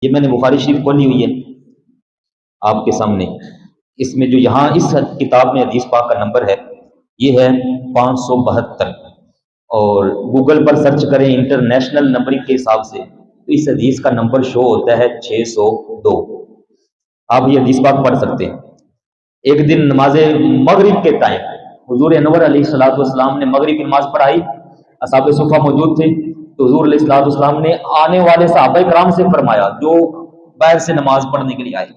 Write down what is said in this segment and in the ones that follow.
یہ میں نے بخاری شریف کھولی ہوئی ہے آپ کے سامنے. اس میں جو یہاں اس کتاب میں حدیث پاک کا نمبر ہے یہ ہے 572، اور گوگل پر سرچ کریں انٹرنیشنل نمبرنگ کے حساب سے تو اس حدیث کا نمبر شو ہوتا ہے 602. آپ یہ حدیث پاک پڑھ سکتے ہیں. ایک دن نماز مغرب کے ٹائم حضور انور علیہ الصلوۃ والسلام نے مغرب کی نماز پڑھائی، اصحاب صفہ موجود تھے، تو حضور علیہ الصلوۃ والسلام نے آنے والے صحابہ کرام سے فرمایا جو باہر سے نماز پڑھنے کے لیے آئے،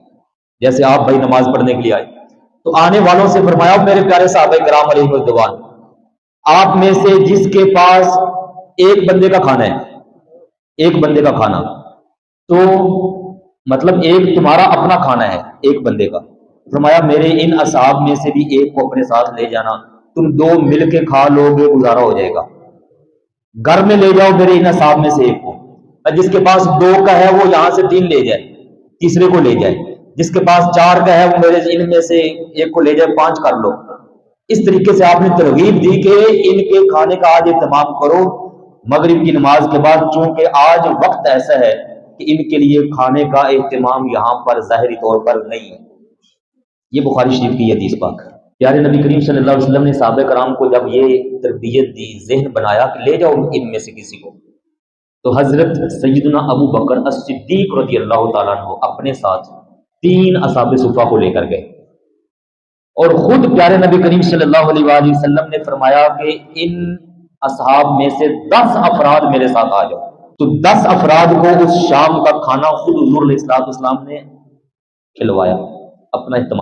جیسے آپ بھائی نماز پڑھنے کے لیے آئے، تو آنے والوں سے فرمایا میرے پیارے صحابہ کرام علیہ الرضوان، آپ میں سے جس کے پاس ایک بندے کا کھانا ہے، ایک بندے کا کھانا، تو مطلب ایک تمہارا اپنا کھانا ہے ایک بندے کا، فرمایا میرے ان اصحاب میں سے بھی ایک کو اپنے ساتھ لے جانا، تم دو مل کے کھا لو گے، گزارا ہو جائے گا. گھر میں لے جاؤ میرے ان اصحاب میں سے ایک کو، جس کے پاس دو کا ہے وہ یہاں سے تین لے جائے، تیسرے کو لے جائے، جس کے پاس چار کا ہے وہ میرے ان میں سے ایک کو لے جائے، پانچ کر لو. اس طریقے سے آپ نے ترغیب دی کہ ان کے کھانے کا آج اہتمام کرو مغرب کی نماز کے بعد، چونکہ آج وقت ایسا ہے کہ ان کے لیے کھانے کا اہتمام یہاں پر ظاہری طور پر نہیں ہے. یہ بخاری شریف کی حدیث پاک. پیارے نبی کریم صلی اللہ علیہ وسلم نے صحابہ کرام کو جب یہ تربیت دی، ذہن بنایا کہ لے جاؤ ان میں سے کسی کو، تو حضرت سیدنا ابو بکر الصدیق رضی اللہ تعالیٰ عنہ اپنے ساتھ 3 اصحاب صفہ کو لے کر گئے، اور خود پیارے نبی کریم صلی اللہ علیہ وآلہ وسلم نے فرمایا کہ ان اصحاب میں سے 10 افراد میرے ساتھ آ جاؤ. تو 10 افراد کو اس شام کا کھانا خود حضور علیہ الصلوۃ والسلام نے کھلوایا، اپنا اہتمام